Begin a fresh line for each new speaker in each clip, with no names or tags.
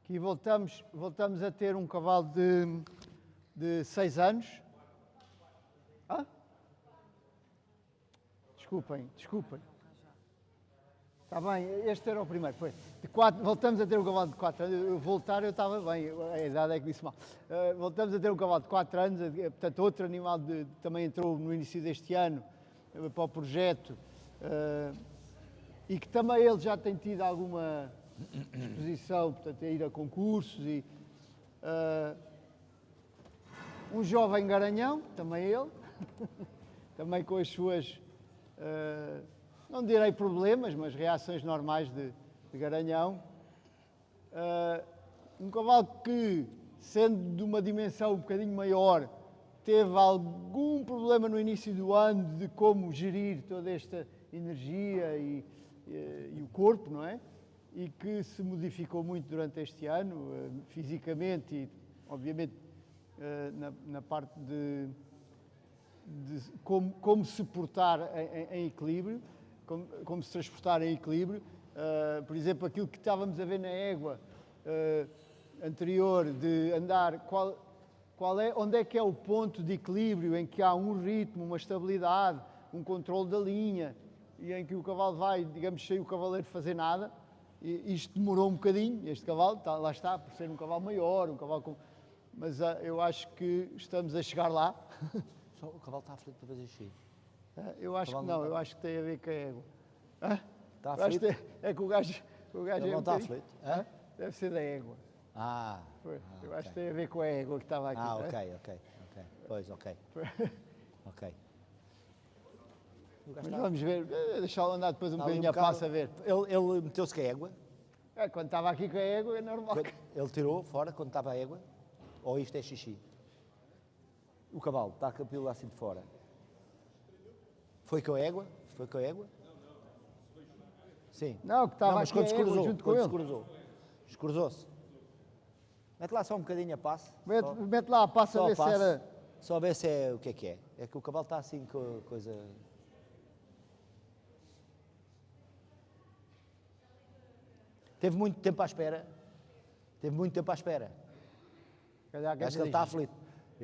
Aqui voltamos a ter um cavalo de 6 anos. Ah? Desculpem. Está bem, este era o primeiro, foi. Voltamos a ter um cavalo de 4 anos. Eu estava bem, a idade é que disse mal. Voltamos a ter um cavalo de 4 anos, portanto, outro animal também entrou no início deste ano para o projeto e que também ele já tem tido alguma exposição, portanto, a ir a concursos e um jovem garanhão, também ele, também com as suas, não direi problemas, mas reações normais de garanhão. Um cavalo que, sendo de uma dimensão um bocadinho maior, teve algum problema no início do ano de como gerir toda esta energia e o corpo, não é? E que se modificou muito durante este ano, fisicamente e, obviamente, na parte de como se portar em equilíbrio, como se transportar em equilíbrio. Por exemplo, aquilo que estávamos a ver na égua anterior, de andar, onde é que é o ponto de equilíbrio em que há um ritmo, uma estabilidade, um controle da linha, e em que o cavalo vai, digamos, sem o cavaleiro fazer nada. E isto demorou um bocadinho, este cavalo, lá está, por ser um cavalo maior, mas eu acho que estamos a chegar lá.
Só o cavalo está aflito para fazer xixi.
Eu acho que não, eu acho que tem a ver com a égua.
Está aflito?
É que o gajo
Ele não está aflito?
Deve ser da égua. Eu acho que tem a ver com a égua que estava aqui.
Ok. Pois, ok.
Mas vamos ver, deixá-lo andar depois um bocadinho a passo a ver.
Ele meteu-se com a égua?
Quando estava aqui com a égua é normal.
Ele tirou fora quando estava a égua? Ou isto é xixi? O cavalo está com a pílula assim de fora. Foi com a égua? Sim.
Não, que estava aqui a égua junto com ele.
Escruzou-se. Mete lá só um bocadinho a passo.
Mete lá a passo a ver se era...
Só ver se é o que é. É que o cavalo está assim com coisa... Teve muito tempo à espera. Acho que ele está aflito.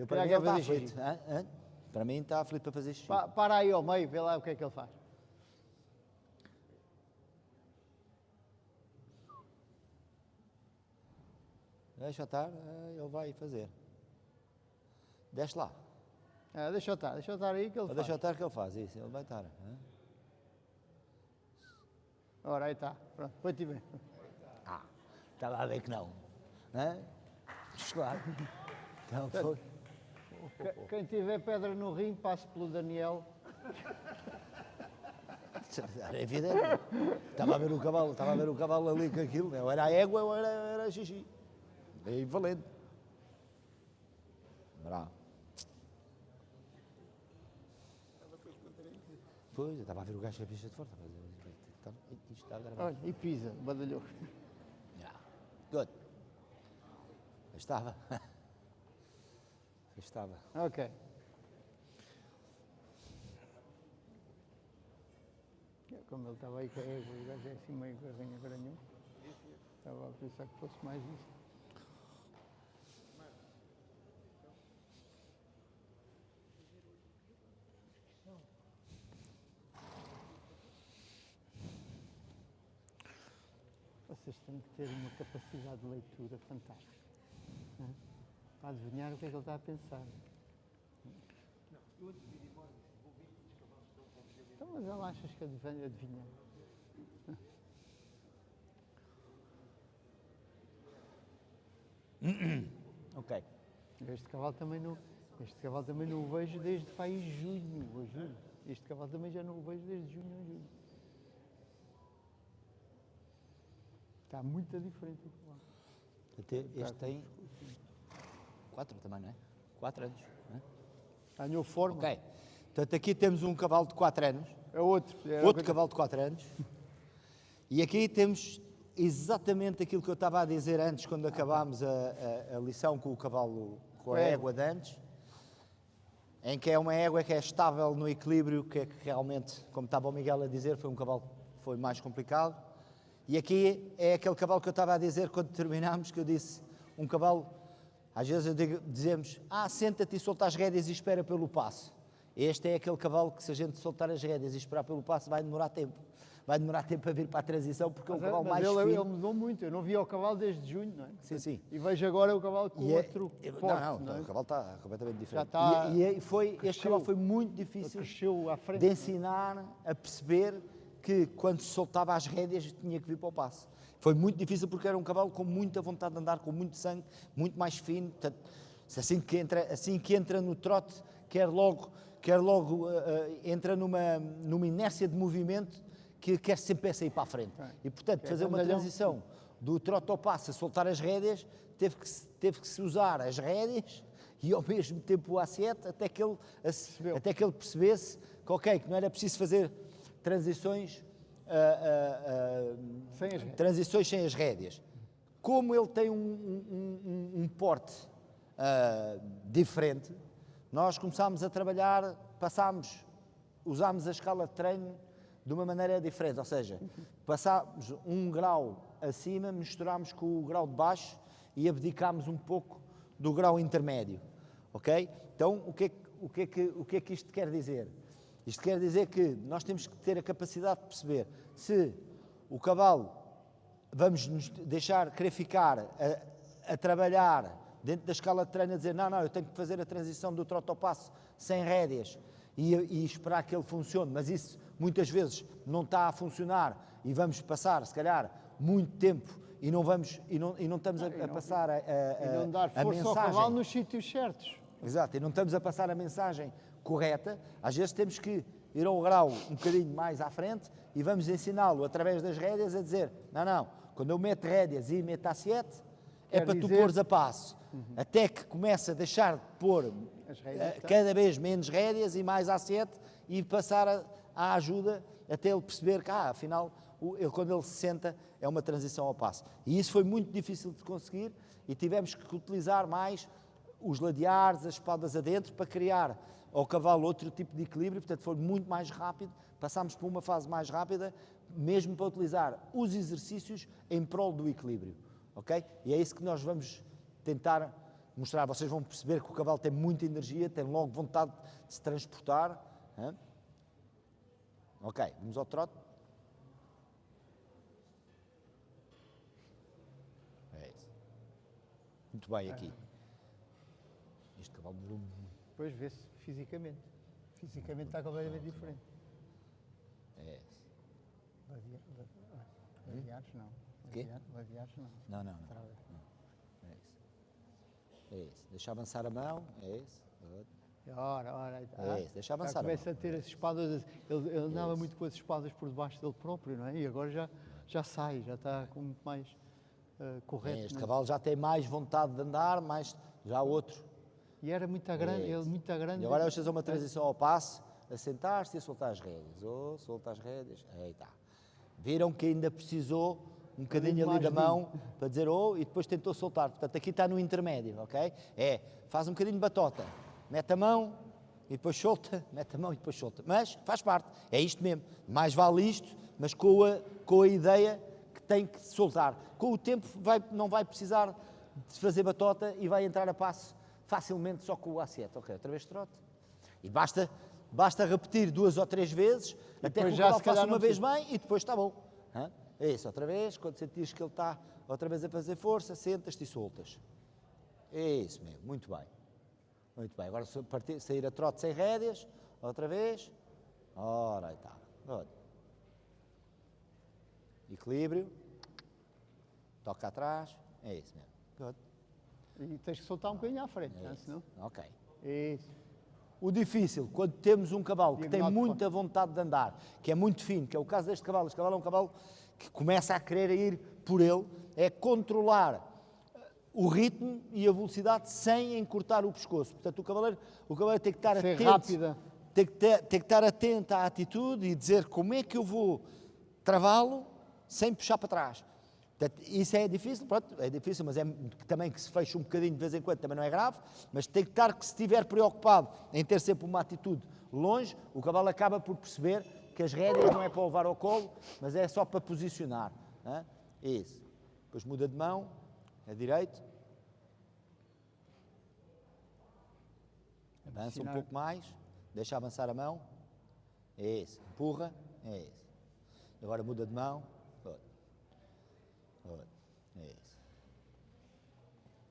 Para mim ele está aflito. Para mim está aflito para fazer xixi.
Para aí ao meio, vê lá o que é que ele faz.
Deixa estar, ele vai fazer. Desce lá.
Deixa eu estar aí que ele faz.
Deixa estar que ele faz, isso, ele vai estar.
Ora, aí está, pronto, foi-te bem.
Estava a ver que não. Claro. Então, foi.
Quem tiver pedra no rim, passe pelo Daniel.
Era evidente. Estava a ver o cavalo ali com aquilo. Ou era a égua ou era xixi. É valente. Bravo. Pois, eu estava a ver o gajo com a pista de fora. Isto está a gravar.
Olha, e pisa, badalhou.
Good. Estava.
Ok. Como ele estava aí com a égua, o gajo é assim meio garanhão. Estava a pensar que fosse mais isso. Vocês têm que ter uma capacidade de leitura fantástica. Para adivinhar o que é que ele está a pensar.
Não, eu adivinho, embora vou ver que os cavalos estão com o
Então, mas ela achas que adivinha?
Ok.
Este cavalo também não o vejo desde junho ou julho. Este cavalo também já não o vejo desde junho ou julho. Está muito diferente o cavalo.
Este tem 4 também, não é? 4 anos. Não é?
Ganhou forma.
Ok. Portanto, aqui temos um cavalo de 4 anos.
É outro.
Outro cavalo de 4 anos. E aqui temos exatamente aquilo que eu estava a dizer antes, quando acabámos a lição com o cavalo, com a égua de antes, em que é uma égua que é estável no equilíbrio, que é que realmente, como estava o Miguel a dizer, foi um cavalo que foi mais complicado. E aqui é aquele cavalo que eu estava a dizer quando terminámos, que eu disse, um cavalo, às vezes dizemos, senta-te e solta as rédeas e espera pelo passo. Este é aquele cavalo que se a gente soltar as rédeas e esperar pelo passo vai demorar tempo. Vai demorar tempo a vir para a transição porque é um cavalo mais
ele,
fino.
ele mudou muito, eu não via o cavalo desde junho, não é?
Sim, sim.
E vejo agora o cavalo com outro porte,
não,
é?
o cavalo está completamente diferente.
está-
Este cavalo foi muito difícil
Cresceu à frente.
de ensinar a perceber que quando se soltava as rédeas tinha que vir para o passo. Foi muito difícil porque era um cavalo com muita vontade de andar, com muito sangue, muito mais fino. Portanto, assim que entra no trote, quer logo entra numa inércia de movimento que quer sempre sair para a frente. E, portanto, fazer uma
grandalhão.
transição do trote ao passo a soltar as rédeas, teve que se usar as rédeas e ao mesmo tempo o A7 até que ele percebesse que não era preciso fazer transições sem as rédeas. Como ele tem um porte diferente, nós começámos a trabalhar, usámos a escala de treino de uma maneira diferente, ou seja, passámos um grau acima, misturámos com o grau de baixo e abdicámos um pouco do grau intermédio, ok? Então, o que é que isto quer dizer? Isto quer dizer que nós temos que ter a capacidade de perceber se o cavalo vamos nos querer ficar a trabalhar dentro da escala de treino a dizer não, eu tenho que fazer a transição do trote ao passo sem rédeas e esperar que ele funcione, mas isso muitas vezes não está a funcionar e vamos passar, se calhar, muito tempo e não estamos a passar
E não dar
a
força ao
mensagem.
cavalo nos sítios certos.
Exato, e não estamos a passar a mensagem correta, às vezes temos que ir ao grau um bocadinho mais à frente e vamos ensiná-lo através das rédeas a dizer não, quando eu meto rédeas e meto A7 é
Quer
para tu
dizer-
pôres a passo, até que começa a deixar de pôr
As rédeas, tá?
cada vez menos rédeas e mais A7 e passar a ajuda até ele perceber que afinal quando ele se senta é uma transição ao passo. E isso foi muito difícil de conseguir e tivemos que utilizar mais os ladeares, as espaldas adentro, para criar ao cavalo outro tipo de equilíbrio, portanto foi muito mais rápido, passámos por uma fase mais rápida, mesmo para utilizar os exercícios em prol do equilíbrio, ok? E é isso que nós vamos tentar mostrar. Vocês vão perceber que o cavalo tem muita energia, tem logo vontade de se transportar. Hã? Ok, vamos ao trote. É isso. Muito bem aqui. Este cavalo mudou muito.
Depois vê-se fisicamente. Fisicamente está completamente diferente.
É isso.
Ladeares não.
Quê?
Ladeares não.
Não.
Trava.
É isso. É isso. Deixa avançar a mão. É isso.
Ora.
É isso, deixa avançar
Já
a
começa
mão.
a ter as espadas. Ele andava muito com as espadas por debaixo dele próprio, não é? E agora já sai, já está com muito mais correto.
Este
não é?
cavalo já tem mais vontade de andar, mas já outro.
E era muito grande,
É
ele
isso.
muito grande.
E agora vamos fazer uma transição ao passo, a sentar-se e a soltar as rédeas. Solta as rédeas. Aí está. Viram que ainda precisou um bocadinho ali
mais
da mão para dizer e depois tentou soltar. Portanto, aqui está no intermédio, ok? Faz um bocadinho de batota. Mete a mão e depois solta, mete a mão e depois solta. Mas faz parte, é isto mesmo. Mais vale isto, mas com a ideia que tem que soltar. Com o tempo não vai precisar de fazer batota e vai entrar a passo facilmente só com o A7. Ok, outra vez trote. E basta repetir 2 ou 3 vezes, até que o
já,
cavalo
se calhar,
faça
não
uma vez bem e depois está bom. Hã? É isso, outra vez, quando sentires que ele está outra vez a fazer força, sentas-te e soltas. É isso mesmo, muito bem. Muito bem, agora sair a trote sem rédeas, outra vez. Ora, aí está. Olha. Equilíbrio. Toca atrás. É isso mesmo. Good.
E tens que soltar um bocadinho à frente, não é? Senão...
Ok.
Isso.
O difícil, quando temos um cavalo que tem
Diagonal de
muita vontade de andar, que é muito fino, que é o caso deste cavalo, este cavalo é um cavalo que começa a querer ir por ele, é controlar o ritmo e a velocidade sem encurtar o pescoço. Portanto, o cavaleiro tem que estar
Ser
atento,
rápida.
tem que estar atento à atitude e dizer como é que eu vou travá-lo sem puxar para trás. Portanto, isso é difícil, pronto, é difícil, mas é também que se feche um bocadinho de vez em quando, também não é grave, mas tem que estar, que se estiver preocupado em ter sempre uma atitude longe, o cavalo acaba por perceber que as rédeas não é para levar ao colo, mas é só para posicionar. Hã? Isso. Depois muda de mão, é direito. Avança um pouco mais, deixa avançar a mão. É isso. Empurra, é isso. Agora muda de mão. É isso.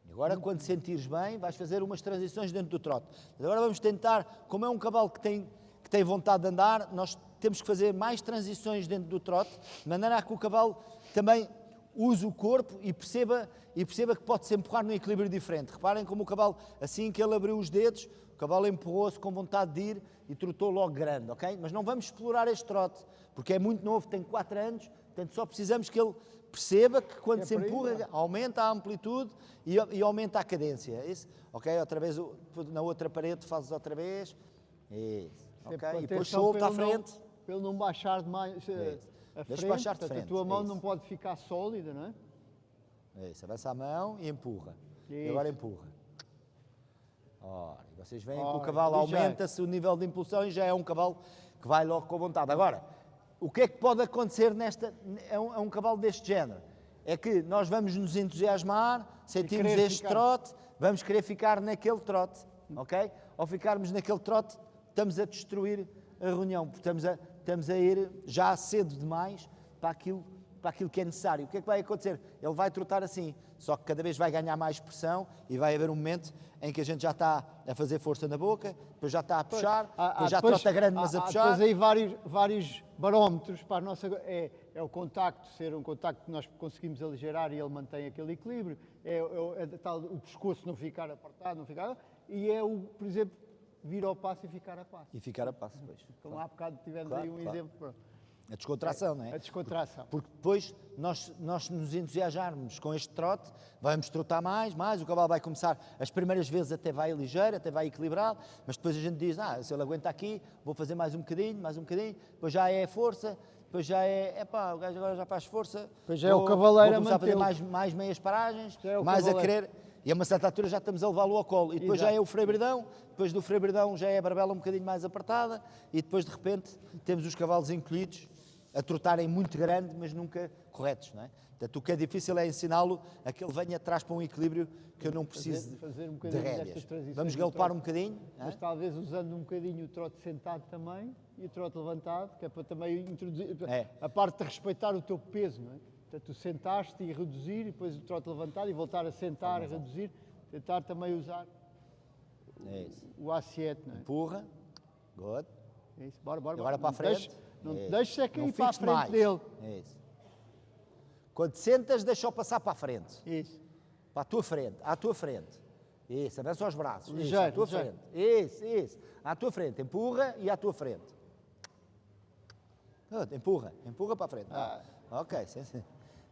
E agora, quando sentires bem, vais fazer umas transições dentro do trote. Agora vamos tentar, como é um cavalo que tem vontade de andar, nós temos que fazer mais transições dentro do trote, de maneira a que o cavalo também use o corpo e perceba que pode-se empurrar num equilíbrio diferente. Reparem como o cavalo, assim que ele abriu os dedos, o cavalo empurrou-se com vontade de ir e trotou logo grande, ok? Mas não vamos explorar este trote, porque é muito novo, tem 4 anos, portanto só precisamos que ele perceba que quando se empurra, aumenta a amplitude e aumenta a cadência. Isso? Ok? Outra vez, na outra parede fazes outra vez. Isso. Ok? E depois solta à frente.
Para ele não baixar demais a frente,
baixar de frente.
a tua mão não pode ficar sólida, não é?
Isso, avança a mão e empurra.
Isso.
E agora empurra. Ora, e vocês veem que o cavalo aumenta-se o nível de impulsão e já é um cavalo que vai logo com vontade. Agora, o que é que pode acontecer é um cavalo deste género? É que nós vamos nos entusiasmar, sentimos este trote, vamos querer ficar naquele trote, ok? Ao ficarmos naquele trote, estamos a destruir a reunião, porque estamos a ir já cedo demais para aquilo que é necessário. O que é que vai acontecer? Ele vai trotar assim, só que cada vez vai ganhar mais pressão e vai haver um momento em que a gente já está a fazer força na boca, depois já está a puxar, depois já trota grande, mas a puxar.
Depois aí vários barómetros para a nossa... É o contacto, ser um contacto que nós conseguimos aligeirar e ele mantém aquele equilíbrio, o pescoço não ficar apertado, não ficar... E por exemplo, vir ao passo e ficar a passo.
E ficar a passo, pois.
Como há bocado tivemos aí um exemplo. Pronto.
A descontração, não é?
A descontração.
Porque depois nós nos entusiasmarmos com este trote, vamos trotar mais, o cavalo vai começar, as primeiras vezes até vai ligeiro, até vai equilibrado, mas depois a gente diz, se ele aguenta aqui, vou fazer mais um bocadinho, depois já é força, depois já o gajo agora já faz força.
Depois já é o cavaleiro
a começar a fazer mais meias paragens, mais a querer, e a uma certa altura já estamos a levá-lo ao colo. E depois já é o freio-bridão, depois do freio-bridão já é a barbela um bocadinho mais apertada, e depois de repente temos os cavalos encolhidos, a trotarem muito grande, mas nunca corretos, não é? Portanto, o que é difícil é ensiná-lo a que ele venha atrás para um equilíbrio que eu não preciso
fazer um
de rédeas. Vamos galopar um bocadinho.
Mas talvez usando um bocadinho o trote sentado também e o trote levantado, que é para também introduzir a parte de respeitar o teu peso, não é? Portanto, tu sentaste e reduzir, e depois o trote levantado e voltar a sentar, a reduzir, tentar também usar o A7, não é?
Empurra. Good.
É isso, bora.
Agora para a frente.
Não te deixes é cair
Não
para a
fiques
frente
mais.
dele.
É isso. Quando sentas, deixa-o passar para a frente.
Isso.
Para a tua frente, à tua frente. Isso, avança os braços.
Ligeiro,
à tua
ligeiro.
frente. Isso. À tua frente. Empurra e à tua frente. Empurra para a frente. Ok,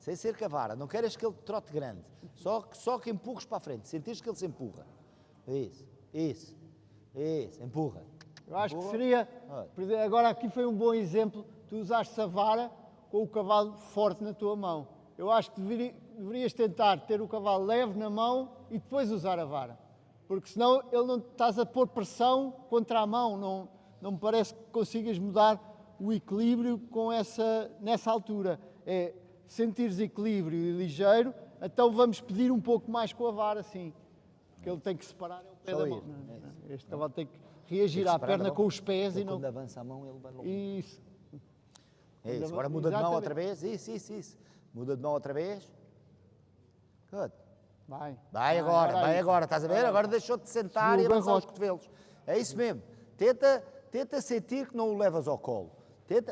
sem ser cavara. Não queres que ele trote grande. Só que empurres para a frente. Sentires que ele se empurra. Isso. Empurra.
Eu acho que seria, agora aqui foi um bom exemplo, tu usaste a vara com o cavalo forte na tua mão. Eu acho que deverias tentar ter o cavalo leve na mão e depois usar a vara. Porque senão ele não estás a pôr pressão contra a mão, não me parece que consigas mudar o equilíbrio nessa altura. É sentires equilíbrio e ligeiro, então vamos pedir um pouco mais com a vara, sim. Porque ele tem que separar o pé da mão. Este cavalo tem que reagir à perna com os pés e não...
Quando avança a mão, ele vai logo.
Isso.
Agora muda de mão outra vez. Isso. Muda de mão outra vez. Good. Vai agora. Estás a ver? Agora deixou-te de sentar e avançar os cotovelos. É isso mesmo. Tenta sentir que não o levas ao colo.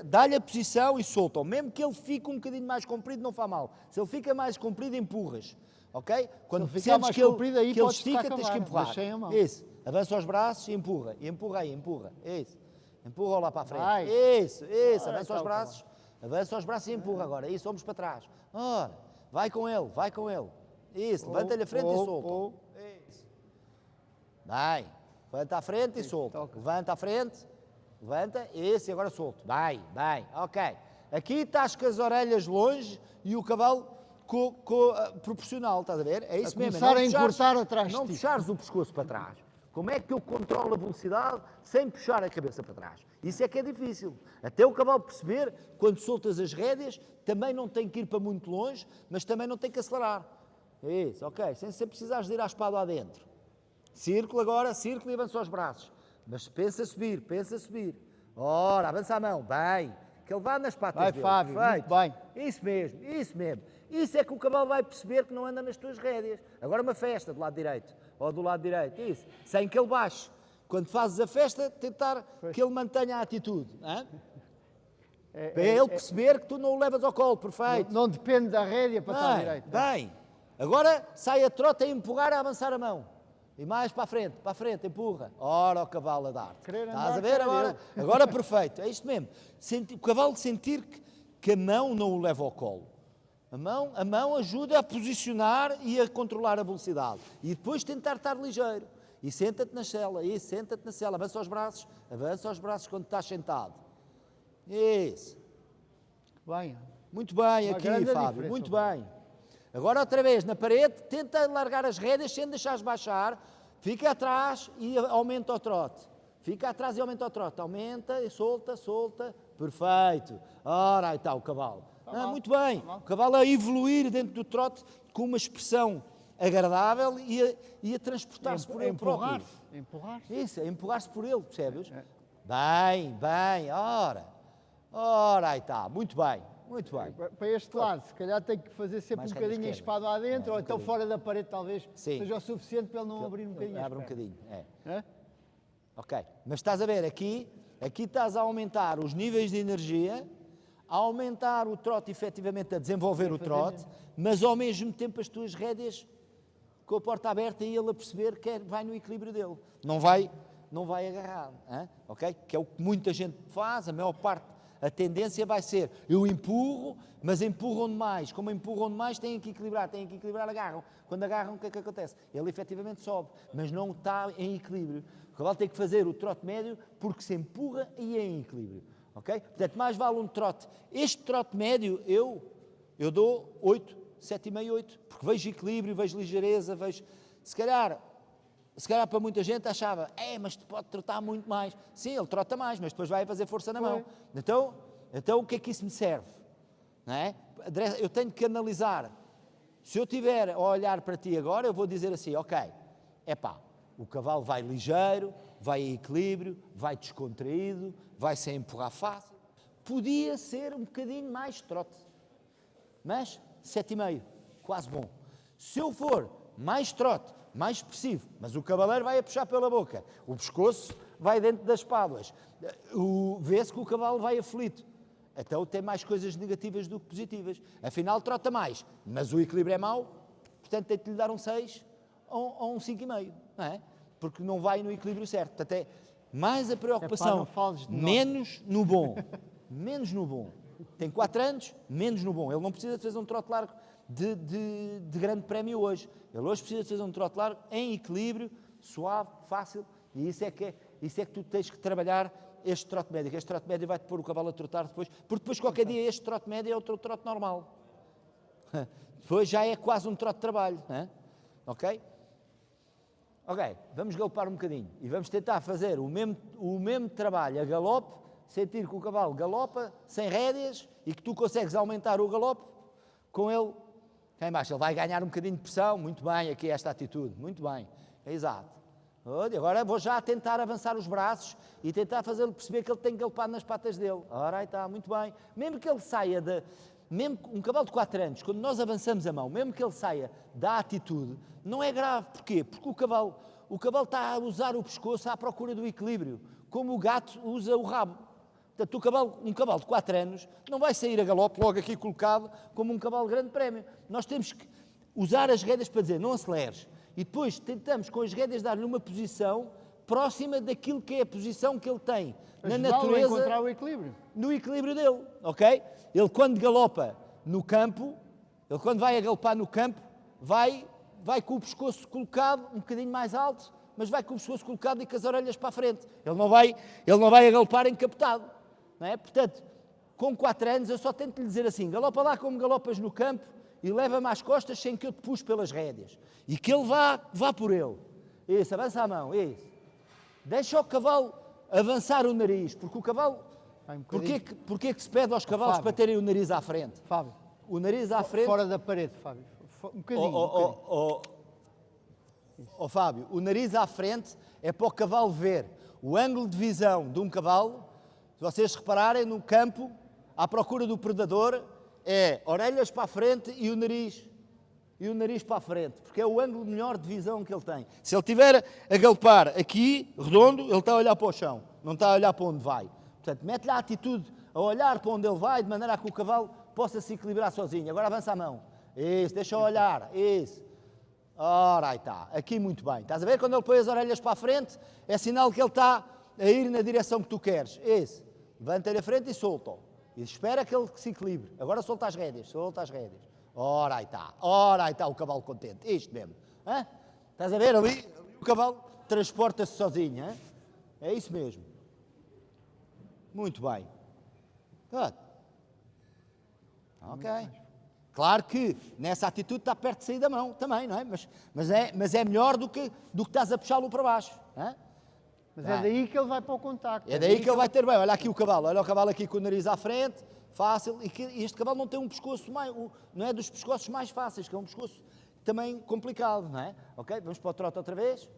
Dá-lhe a posição e solta-o. Mesmo que ele fique um bocadinho mais comprido, não faz mal. Se ele fica mais comprido, empurras. Ok? Quando sentes que ele estica, tens que empurrar. Isso. Avança os braços e empurra. Empurra. Isso. Empurra lá para a frente. Isso. Avança os braços. Avança os braços e empurra agora. Isso, vamos para trás. Ora, vai com ele. Isso, levanta-lhe a frente e solta. Isso. Vai. Levanta à frente e solta. Levanta à frente. Levanta. Isso, e agora solto. Vai. Ok. Aqui estás com as orelhas longe e o cavalo proporcional, estás a ver? É isso mesmo.
Começar a encurtar atrás de ti.
Não puxares o pescoço para trás. Como é que eu controlo a velocidade sem puxar a cabeça para trás? Isso é que é difícil. Até o cavalo perceber, quando soltas as rédeas, também não tem que ir para muito longe, mas também não tem que acelerar. Isso, ok. Sem ser precisares de ir à espada lá dentro. Círculo agora, círculo e avança os braços. Mas pensa subir, pensa subir. Ora, avança a mão, bem. Que ele vá nas patas
Vai,
dele.
Fábio,
Perfeito.
muito bem.
Isso mesmo, isso mesmo. Isso é que o cavalo vai perceber que não anda nas tuas rédeas. Agora uma festa do lado direito, ou do lado direito, isso. Sem que ele baixe. Quando fazes a festa, tentar que ele mantenha a atitude. Hein? Para ele perceber que tu não o levas ao colo, perfeito.
Não depende da rédea para estar
Bem,
direito.
bem. Agora sai a trota a empurrar, a avançar a mão. E mais para a frente, empurra. Ora, o cavalo a dar-te.
Querer
Estás
andar,
a ver
quer
agora?
eu.
Agora perfeito, é isto mesmo. O cavalo sentir que a mão não o leva ao colo. A mão ajuda a posicionar e a controlar a velocidade. E depois tentar estar ligeiro. E senta-te na sela, senta-te na sela. Avança os braços quando estás sentado. Isso.
Bem,
Muito bem
Uma
aqui,
grande
Fábio,
diferença,
muito
Fábio.
bem. Agora outra vez, na parede, tenta largar as rédeas sem deixares baixar, fica atrás e aumenta o trote. Fica atrás e aumenta o trote. Aumenta e solta, solta. Perfeito. Ora, aí está o cavalo.
mal,
Muito bem.
mal.
O cavalo a evoluir dentro do trote com uma expressão agradável e a transportar-se por ele próprio.
Empurrar-se.
Isso, a empurrar-se por ele, percebes? Bem, bem, ora, aí está, muito bem, muito bem.
Para este lado, se calhar tem que fazer sempre
Mais
um bocadinho a
esquerda.
espada lá dentro, ou
Um
então
bocadinho.
fora da parede talvez
Sim.
seja o suficiente para ele não abrir um bocadinho as
Abre um
pernas.
bocadinho,
Hã?
ok. Mas estás a ver, aqui estás a aumentar os níveis de energia, a aumentar o trote, efetivamente a desenvolver o trote, mas ao mesmo tempo as tuas rédeas com a porta aberta e ele a perceber que vai no equilíbrio dele. Não vai agarrar, ok? Que é o que muita gente faz, a maior parte, a tendência vai ser, eu empurro, mas empurram demais. Como empurram demais, têm que equilibrar, agarram. Quando agarram, o que é que acontece? Ele efetivamente sobe, mas não está em equilíbrio. O cavalo tem que fazer o trote médio porque se empurra e é em equilíbrio, ok? Portanto, mais vale um trote. Este trote médio, eu dou 8, 7,5, 8, porque vejo equilíbrio, vejo ligeireza, vejo... Se calhar para muita gente achava, mas tu pode trotar muito mais. Sim, ele trota mais, mas depois vai fazer força na mão. Então o que é que isso me serve? Não é? Eu tenho que analisar. Se eu estiver a olhar para ti agora, eu vou dizer assim, ok, o cavalo vai ligeiro, vai em equilíbrio, vai descontraído, vai sem empurrar fácil. Podia ser um bocadinho mais trote, mas 7,5, quase bom. Se eu for mais trote, mais expressivo, mas o cavaleiro vai a puxar pela boca, o pescoço vai dentro das espáduas, vê-se que o cavalo vai aflito, então tem mais coisas negativas do que positivas, afinal trota mais, mas o equilíbrio é mau, portanto tem que lhe dar um 6 ou um 5,5, não é? Porque não vai no equilíbrio certo, portanto é mais a preocupação,
não fales de nós.
menos no bom, menos no bom. Tem 4 anos, menos no bom. Ele não precisa de fazer um trote largo de grande prémio hoje. Ele hoje precisa de fazer um trote largo em equilíbrio, suave, fácil. E isso é que tu tens que trabalhar este trote médio. Este trote médio vai-te pôr o cavalo a trotar depois. Porque depois, qualquer dia, este trote médio é o teu trote normal. Depois já é quase um trote de trabalho. Ok? Ok, vamos galopar um bocadinho. E vamos tentar fazer o mesmo trabalho a galope, sentir que o cavalo galopa sem rédeas e que tu consegues aumentar o galope com ele cá em baixo. Ele vai ganhar um bocadinho de pressão, muito bem aqui esta atitude, muito bem, é exato. Agora vou já tentar avançar os braços e tentar fazê-lo perceber que ele tem que galopar nas patas dele. Ora, aí está, muito bem. Mesmo que ele saia mesmo um cavalo de 4 anos, quando nós avançamos a mão, mesmo que ele saia da atitude, não é grave. Porquê? Porque o cavalo está a usar o pescoço à procura do equilíbrio, como o gato usa o rabo. Portanto, um cavalo de 4 anos não vai sair a galope logo aqui colocado como um cavalo de grande prémio. Nós temos que usar as rédeas para dizer, não aceleres. E depois tentamos com as rédeas dar-lhe uma posição próxima daquilo que é a posição que ele tem na natureza,
a encontrar o equilíbrio.
no equilíbrio dele, ok? Ele quando galopa no campo, ele quando vai a galopar no campo, vai com o pescoço colocado um bocadinho mais alto, mas vai com o pescoço colocado e com as orelhas para a frente. Ele não vai a galopar encapotado, não é? Portanto, com 4 anos eu só tento lhe dizer assim, galopa lá como galopas no campo e leva-me às costas sem que eu te puxe pelas rédeas. E que ele vá por ele. Isso, avança a mão, isso. Deixa o cavalo avançar o nariz, porque o cavalo...
Vai um bocadinho.
Porquê que se pede aos cavalos
Fábio.
para terem o nariz à frente?
Fábio,
O nariz à frente...
fora da parede, Fábio. Um bocadinho. um bocadinho.
Ó Fábio, o nariz à frente é para o cavalo ver. O ângulo de visão de um cavalo, se vocês repararem no campo, à procura do predador, é orelhas para a frente e o nariz para a frente, porque é o ângulo melhor de visão que ele tem. Se ele estiver a galopar aqui, redondo, ele está a olhar para o chão, não está a olhar para onde vai. Portanto, mete-lhe a atitude a olhar para onde ele vai, de maneira a que o cavalo possa se equilibrar sozinho. Agora avança a mão. Isso, deixa-o olhar. Isso. Ora, aí está. Aqui muito bem. Estás a ver? Quando ele põe as orelhas para a frente, é sinal que ele está a ir na direção que tu queres. Isso. Levanta-lhe a frente e solta-o. E espera que ele se equilibre. Agora solta as rédeas. Solta as rédeas. Ora, aí está. Ora, aí está o cavalo contente. Isto mesmo. Hã? Estás a ver? Ali o cavalo transporta-se sozinho. Hã? É isso mesmo. Muito bem. Good. Ok. Claro que nessa atitude está perto de sair da mão também, não é? Mas é melhor do que estás a puxá-lo para baixo. Hã?
Mas é daí que ele vai para o contacto.
É daí que ele vai ter bem. Olha aqui o cavalo. Olha o cavalo aqui com o nariz à frente. Fácil. E este cavalo não tem um pescoço mais... Não é dos pescoços mais fáceis, que é um pescoço também complicado, não é? Ok? Vamos para o trote outra vez.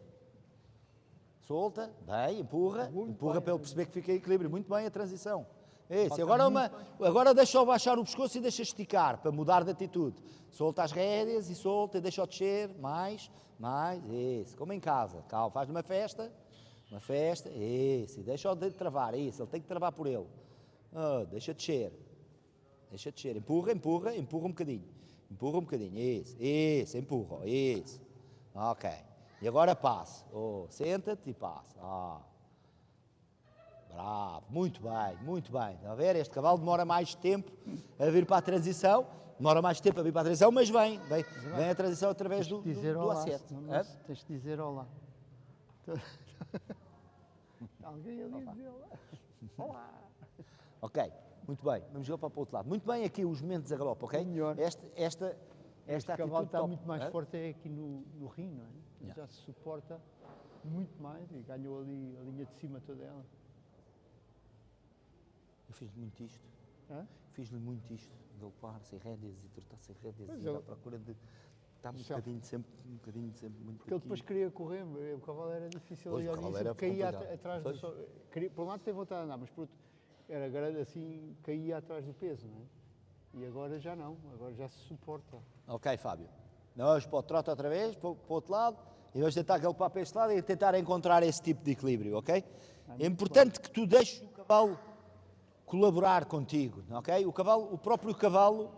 Solta. Bem, empurra. Empurra para ele perceber que fica em equilíbrio. Muito bem a transição. Isso. Agora deixa-o baixar o pescoço e deixa esticar, para mudar de atitude. Solta as rédeas e solta, e deixa-o descer, mais, isso. Como em casa. Calma, faz uma festa, isso. E deixa-o travar, isso. Ele tem que travar por ele. Deixa descer. Empurra um bocadinho. Isso, empurra, isso. Ok. E agora passa. Senta-te e passa. Bravo, muito bem. Estão a ver? Este cavalo demora mais tempo a vir para a transição, mas vem a transição através do A7.
Tens de dizer olá. Alguém ali a dizer olá. Olá.
Ok, muito bem. Vamos jogar para o outro lado. Muito bem aqui os momentos a galope, ok?
Melhor.
Esta
Este cavalo
atitude
está
top.
muito mais forte aqui no rim, não é? Já se suporta muito mais e ganhou ali a linha de cima toda ela.
Eu fiz-lhe muito isto.
Hã?
Galopar sem rédeas e trotar sem rédeas
Pois
e ir
eu-
à procura de... Está um
Já.
bocadinho sempre muito
Porque ele depois
aqui.
queria correr, o cavalo era difícil
Pois,
ali
o
ao
cavalo
início,
era
caía
complicado.
atrás
Pois.
por um lado tem vontade de andar, mas por outro era grande assim, caía atrás do peso, não é? E agora já não, agora já se suporta.
Ok, Fábio. Nós para o trote outra vez, para o outro lado, e vamos tentar galopar para este lado e tentar encontrar esse tipo de equilíbrio, ok? É importante que tu deixes o cavalo colaborar contigo, ok? O próprio cavalo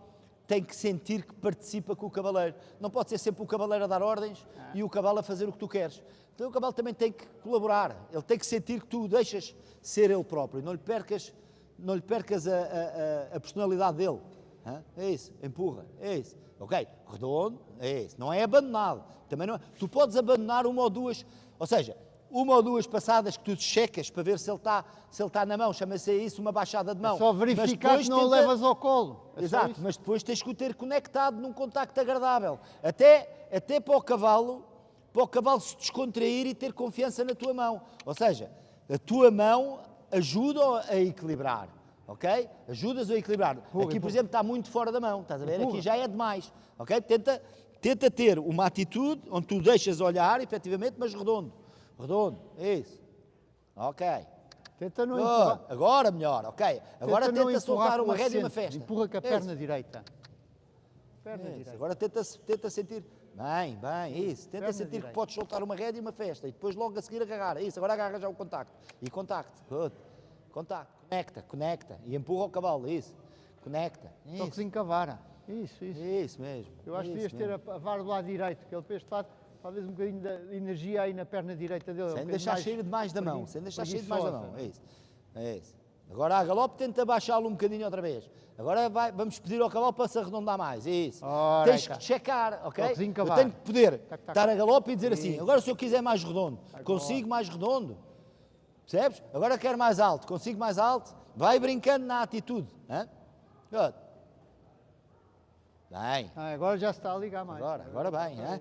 tem que sentir que participa com o cavaleiro. Não pode ser sempre o cavaleiro a dar ordens e o cavalo a fazer o que tu queres. Então o cavalo também tem que colaborar. Ele tem que sentir que tu o deixas ser ele próprio. Não lhe percas a personalidade dele. Hã? É isso, empurra, é isso. Ok, redondo, é isso. Não é abandonado. Também não é. Tu podes abandonar uma ou duas, ou seja, uma ou duas passadas que tu checas para ver se ele está na mão, chama-se isso uma baixada de mão.
É só verificar que não o levas ao colo. É só
Exato,
isso.
mas depois tens que o ter conectado num contacto agradável. Até para o cavalo se descontrair e ter confiança na tua mão. Ou seja, a tua mão ajuda a equilibrar, ok? Ajudas a equilibrar. Aqui, por exemplo, está muito fora da mão, estás a ver? Aqui já é demais, ok? Tenta ter uma atitude onde tu deixas olhar, efetivamente, mas redondo. Redondo, isso. Ok.
Tenta não empurrar.
Agora melhor, ok. Agora
não
tenta
empurrar
soltar
com
uma
o
rédea e uma
assento.
festa.
Empurra com a
Isso.
perna direita. Perna
Isso.
direita.
Agora tenta sentir. Bem, isso. Tenta
Perna
sentir
direita.
que podes soltar uma rédea e uma festa. E depois logo a seguir agarrar. Isso, agora agarra já o contacto. E contacto. Good. Contacto. Conecta. E empurra o cavalo. Isso. Conecta.
Toquezinho com a vara. Isso.
Isso mesmo.
Eu acho que
isso
devias ter
mesmo.
a vara do lado direito, que ele para este lado, talvez um bocadinho de energia aí na perna direita dele.
Sem
um
deixar
bocadinho
cheiro demais da mão.
pregui-
Sem deixar cheiro demais da mão.
preguiçosa.
É isso. Agora a galope tenta baixá-lo um bocadinho outra vez. Agora vamos pedir ao cavalo para se arredondar mais. Isso.
Ora,
Tens
aí cá.
que checar, ok?
Toquezinho com a
Eu
vara.
tenho que poder
Tac, tac.
estar a galope e dizer assim,
Isso.
agora se eu quiser mais redondo, consigo mais redondo. Percebes? Agora quero mais alto, consigo mais alto. Vai brincando na atitude. Hã? Good. Bem.
Agora já se está a ligar mais.
Agora bem, hã?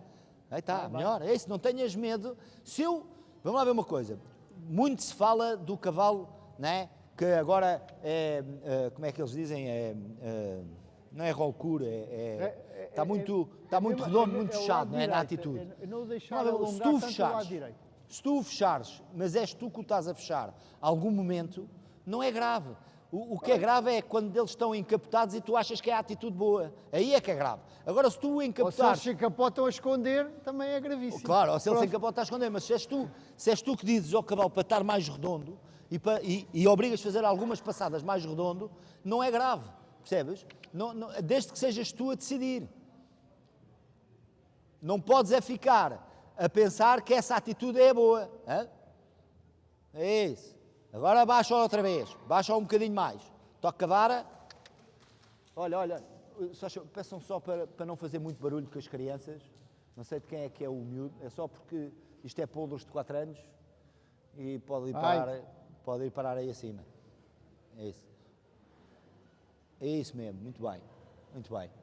Aí está, melhor. É isso, não tenhas medo. Vamos lá ver uma coisa. Muito se fala do cavalo, né? Que agora como é que eles dizem? Não é rolcura, está muito redondo, muito
é o
fechado,
lado
não é? Na
direito,
atitude.
é não deixar
Vamos lá ver,
alongar tanto o lado direito.
se tu o fechares, mas és tu que o estás a fechar, algum momento, não é grave. O que é grave é quando eles estão encapotados e tu achas que é a atitude boa. Aí é que é grave. Agora, se tu o
Ou se eles
encapotares...
se encapotam a esconder, também é gravíssimo.
Claro, ou se ele se
Pronto.
encapota, está a esconder, mas se és tu que dizes ao cavalo para estar mais redondo e obrigas a fazer algumas passadas mais redondo, não é grave, percebes? Desde que sejas tu a decidir. Não podes é ficar a pensar que essa atitude é boa. Hã? É isso. Agora baixa outra vez, baixa um bocadinho mais. Toca a vara. Olha, peçam só para não fazer muito barulho com as crianças. Não sei de quem é que é o miúdo, é só porque isto é poldros de 4 anos e pode ir parar aí acima. É isso. É isso mesmo, muito bem,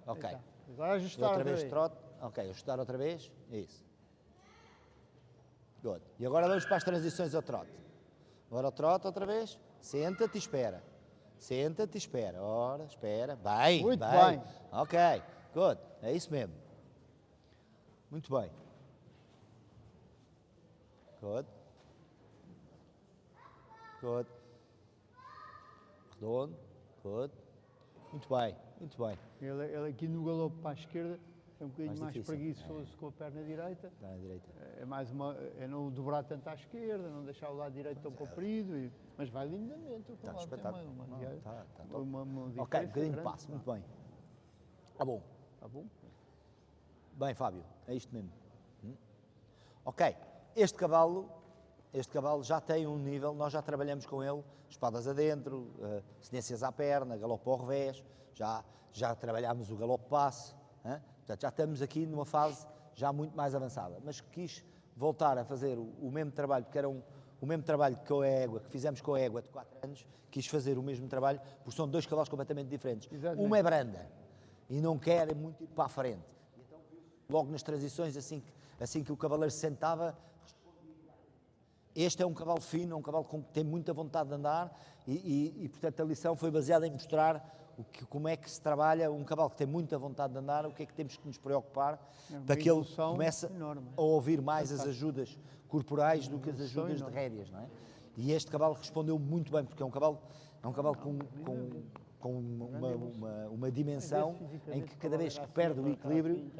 ok.
Agora
E
ajustar
outra vez trote, ok, ajustar outra vez, é isso. Good. E agora vamos para as transições ao trote. Agora o trote outra vez, senta-te e espera. Senta-te e espera, ora, espera, bem,
Muito bem.
Ok, good, é isso mesmo. Muito bem. Good. Redondo, good. Muito bem.
Ele aqui no galope para a esquerda é um bocadinho mais
difícil,
preguiçoso com a perna direita.
Está à direita.
É não dobrar tanto à esquerda, não deixar o lado direito tão comprido, mas vai lindamente.
Está
Tem
espetáculo. Está top.
uma
Ok, um
diferença
bocadinho de
grande.
passo, muito bem. Está bom.
Tá bom?
Bem, Fábio, é isto mesmo. Ok, este cavalo já tem um nível, nós já trabalhamos com ele, espadas adentro, cedências à perna, galope ao revés, já trabalhámos o galope passe, portanto já estamos aqui numa fase já muito mais avançada, mas quis voltar a fazer o mesmo trabalho, porque era o mesmo trabalho que fizemos com a égua de 4 anos, quis fazer o mesmo trabalho, porque são 2 cavalos completamente diferentes.
Exatamente.
Uma é branda e não quer muito ir para a frente. Então, logo nas transições, assim que o cavaleiro se sentava, este é um cavalo fino, é um cavalo que tem muita vontade de andar e portanto, a lição foi baseada em mostrar como é que se trabalha um cavalo que tem muita vontade de andar, o que é que temos que nos preocupar para que ele comece
enorme.
a ouvir mais as ajudas corporais do que as ajudas de
enorme.
rédeas, não é? E este cavalo respondeu muito bem, porque é um cavalo com uma dimensão em que cada vez que perde o equilíbrio,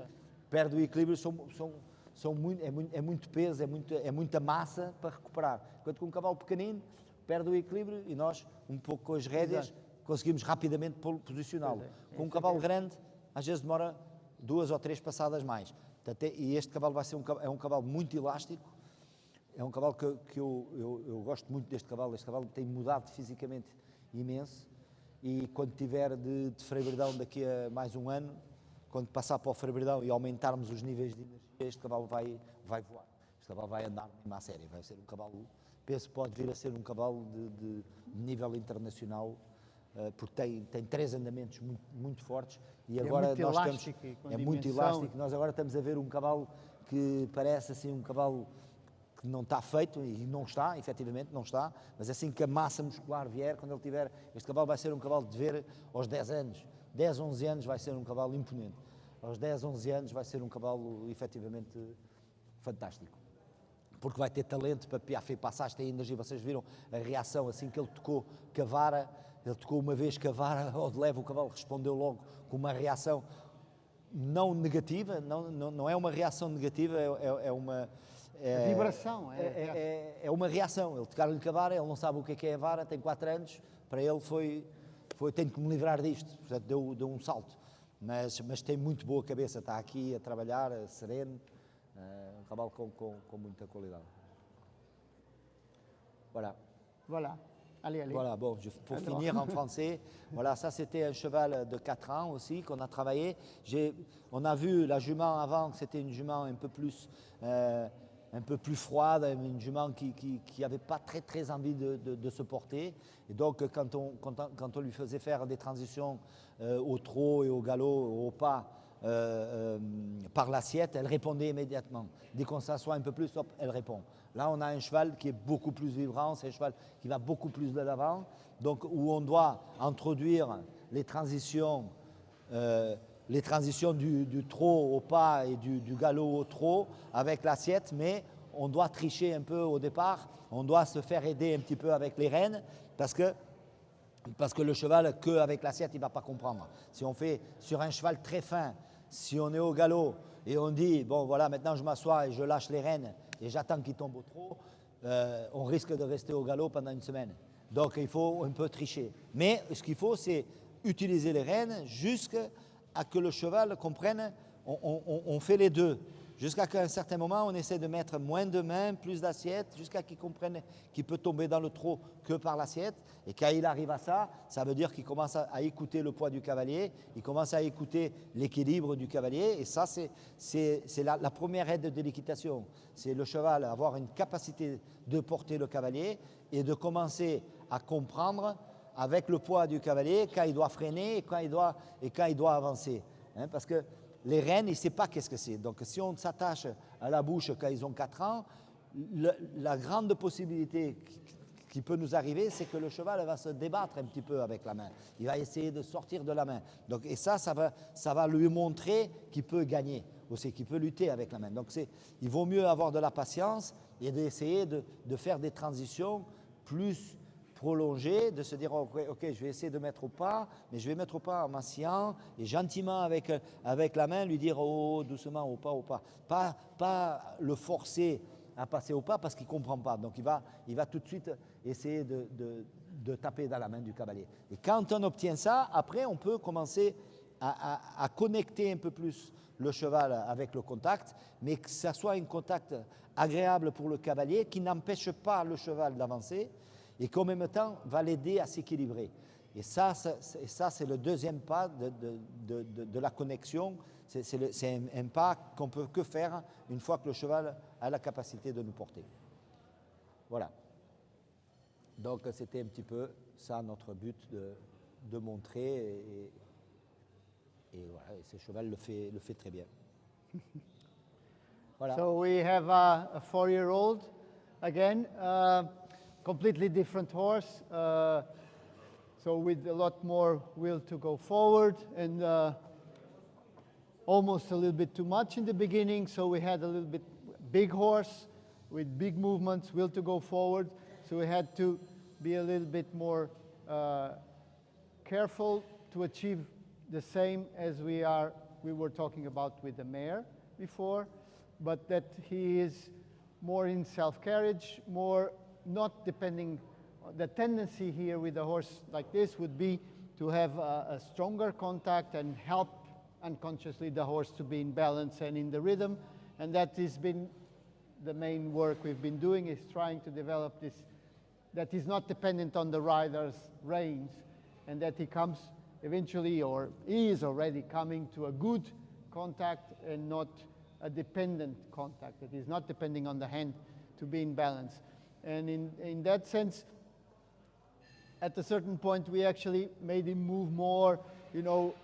é muito peso, é muita massa para recuperar. Enquanto que um cavalo pequenino perde o equilíbrio e nós, um pouco com as rédeas, conseguimos rapidamente posicioná-lo. Com um cavalo grande, às vezes demora 2 ou 3 passadas mais. Portanto, e este cavalo é um cavalo muito elástico, é um cavalo que eu gosto muito deste cavalo. Este cavalo tem mudado fisicamente imenso e quando tiver de Frei Berdão daqui a mais um ano, quando passar para o Frei Berdão e aumentarmos os níveis de energia, este cavalo vai voar. Este cavalo vai andar mesmo à série, vai ser um cavalo, penso que pode vir a ser um cavalo de nível internacional, porque tem 3 andamentos muito fortes e agora
muito
nós
elástico e com
é muito
dimensão.
elástico. Nós agora estamos a ver um cavalo que parece assim um cavalo que não está feito, e não está, efetivamente não está, mas assim que a massa muscular vier, quando ele tiver, este cavalo vai ser um cavalo de ver aos 10 anos, 10, 11 anos vai ser um cavalo imponente, aos 10, 11 anos vai ser um cavalo efetivamente fantástico, porque vai ter talento para piafar e passagem, tem energia. Vocês viram a reação assim que ele tocou com a vara, ele tocou uma vez com a vara ao de leve, o cavalo respondeu logo com uma reação não negativa, não é uma reação negativa, é uma...
A vibração.
É uma reação. Ele tocar-lhe com a vara, ele não sabe o que é a vara, tem 4 anos, para ele foi tenho que me livrar disto, portanto deu um salto. Mas tem muito boa cabeça, está aqui a trabalhar, sereno, um cavalo com muita qualidade.
Voilà. Allez.
Voilà, bon, pour finir en français, voilà, ça c'était un cheval de 4 ans aussi qu'on a travaillé. On a vu la jument avant, que c'était une jument un peu plus froide, une jument qui n'avait pas très envie de se porter. Et donc quand on lui faisait faire des transitions au trot et au galop, au pas, par l'assiette, elle répondait immédiatement. Dès qu'on s'assoit un peu plus, hop, elle répond. Là, on a un cheval qui est beaucoup plus vibrant, c'est un cheval qui va beaucoup plus de l'avant, donc où on doit introduire les transitions du trot au pas et du galop au trot avec l'assiette, mais on doit tricher un peu au départ, on doit se faire aider un petit peu avec les rênes, parce que le cheval, qu'avec l'assiette, il ne va pas comprendre. Si on fait sur un cheval très fin, si on est au galop et on dit, bon voilà, maintenant je m'assois et je lâche les rênes et j'attends qu'il tombe au trot, on risque de rester au galop pendant une semaine. Donc il faut un peu tricher. Mais ce qu'il faut, c'est utiliser les rênes jusqu'à que le cheval comprenne, on fait les deux. Jusqu'à qu'à un certain moment, on essaie de mettre moins de mains, plus d'assiettes, jusqu'à qu'il comprenne qu'il peut tomber dans le trot que par l'assiette. Et quand il arrive à ça, ça veut dire qu'il commence à écouter le poids du cavalier, il commence à écouter l'équilibre du cavalier. Et ça, c'est la première aide de l'équitation. C'est le cheval avoir une capacité de porter le cavalier et de commencer à comprendre avec le poids du cavalier quand il doit freiner et quand il doit avancer. Parce que les rênes, il ne sait pas qu'est-ce que c'est. Donc si on s'attache à la bouche quand ils ont 4 ans, la grande possibilité qui peut nous arriver, c'est que le cheval va se débattre un petit peu avec la main. Il va essayer de sortir de la main. Donc, et ça va lui montrer qu'il peut gagner aussi, qu'il peut lutter avec la main. Donc il vaut mieux avoir de la patience et d'essayer de faire des transitions plus prolongé, de se dire ok, je vais essayer de mettre au pas, mais je vais mettre au pas en m'asseyant et gentiment avec la main lui dire oh doucement au pas. Pas le forcer à passer au pas parce qu'il ne comprend pas. Donc il va tout de suite essayer de taper dans la main du cavalier. Et quand on obtient ça, après on peut commencer à connecter un peu plus le cheval avec le contact, mais que ça soit un contact agréable pour le cavalier qui n'empêche pas le cheval d'avancer et qu'en même temps va l'aider à s'équilibrer. Et ça c'est le deuxième pas de la connexion. C'est un pas qu'on ne peut que faire une fois que le cheval a la capacité de nous porter. Voilà. Donc c'était un petit peu ça notre but de montrer. Et voilà, et ce cheval le fait très bien. Voilà.
So we have a 4-year-old again. Completely different horse, so with a lot more will to go forward and almost a little bit too much in the beginning, so we had a little bit big horse with big movements, will to go forward, so we had to be a little bit more careful to achieve the same as we were talking about with the mare before, but that he is more in self-carriage, more not depending. The tendency here with a horse like this would be to have a stronger contact and help unconsciously the horse to be in balance and in the rhythm, and that has been the main work we've been doing, is trying to develop this that is not dependent on the rider's reins, and that he comes eventually, or he is already coming to a good contact and not a dependent contact, that is not depending on the hand to be in balance. And in that sense, at a certain point, we actually made him move more. You know,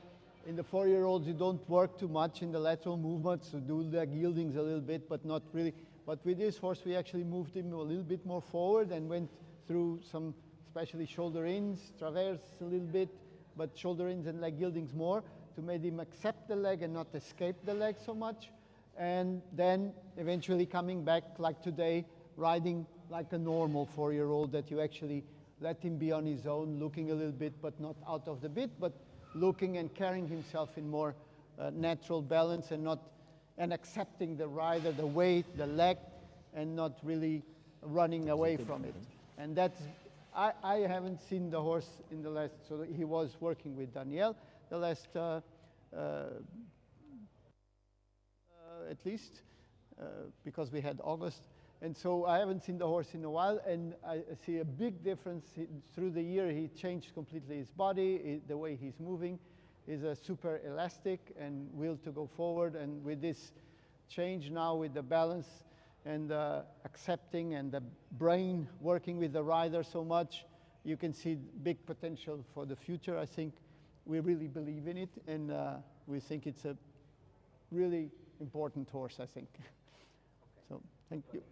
in the 4-year-olds, you don't work too much in the lateral movements, so do leg yieldings a little bit, but not really. But with this horse, we actually moved him a little bit more forward and went through some, especially shoulder ins, traverse a little bit, but shoulder ins and leg yieldings more to make him accept the leg and not escape the leg so much. And then eventually coming back, like today, riding like a normal 4-year-old, that you actually let him be on his own, looking a little bit, but not out of the bit, but looking and carrying himself in more natural balance and accepting the rider, the weight, the leg, and not really running away from it. And that's, I haven't seen the horse in the last, so he was working with Daniel the last, at least, because we had August. And so I haven't seen the horse in a while, and I see a big difference. Through the year, he changed completely his body, the way he's moving. He's a super elastic and will to go forward. And with this change now with the balance and accepting and the brain working with the rider so much, you can see big potential for the future. I think we really believe in it, and we think it's a really important horse, I think. So, thank you.